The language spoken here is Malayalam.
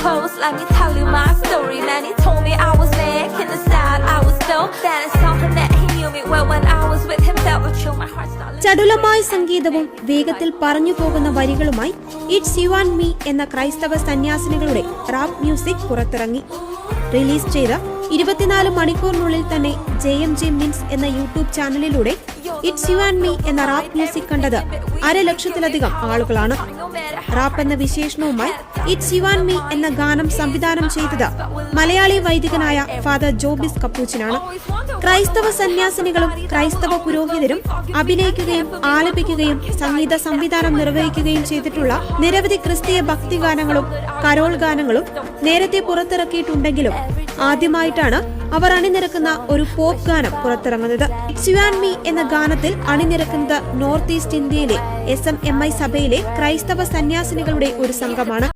close, let me tell you my story. Man, he told me I was mad, in the side I was still. That is something that he knew me well when I was with him. Felt the chill, my heart started. ചടുലമായ സംഗീതവും വേഗത്തിൽ പറഞ്ഞു പോകുന്ന വരികളുമായി ഇറ്റ്സ് യു ആൻഡ് മീ എന്ന ക്രൈസ്തവ സന്യാസിനികളുടെ റാപ്പ് മ്യൂസിക് പുറത്തിറങ്ങി. റിലീസ് ചെയ്ത 24 മണിക്കൂറിനുള്ളിൽ തന്നെ JMJ മിൻസ് എന്ന യൂട്യൂബ് ചാനലിലൂടെ ഇറ്റ്സ് യു ആൻഡ് മീ എന്ന റാപ്പ് മ്യൂസിക് കണ്ടത് 1,00,000-ലധികം ആളുകളാണ്. റാപ്പ് എന്ന വിശേഷണവുമായി ഇറ്റ്സ് യു ആൻഡ് മീ എന്ന ഗാനം സംവിധാനം ചെയ്തത് മലയാളി വൈദികനായ ഫാദർ ജോബിസ് കപ്പൂച്ചിനാണ്. ക്രൈസ്തവ സന്യാസിനികളും ക്രൈസ്തവ പുരോഹിതരും അഭിനയിക്കുകയും ആലപിക്കുകയും സംഗീത സംവിധാനം നിർവഹിക്കുകയും ചെയ്തിട്ടുള്ള നിരവധി ക്രിസ്തീയ ഭക്തിഗാനങ്ങളും കരോൾ ഗാനങ്ങളും നേരത്തെ പുറത്തിറക്കിയിട്ടുണ്ടെങ്കിലും ആദ്യമായിട്ടാണ് അവർ അണിനിരക്കുന്ന ഒരു പോപ്പ് ഗാനം പുറത്തിറങ്ങുന്നത്. ഇറ്റ്സ് യു ആൻഡ് മീ എന്ന ഗാനത്തിൽ അണിനിരക്കുന്നത് നോർത്ത് ഈസ്റ്റ് ഇന്ത്യയിലെ SMMI സഭയിലെ ക്രൈസ്തവ സന്യാസിനികളുടെ ഒരു സംഘമാണ്.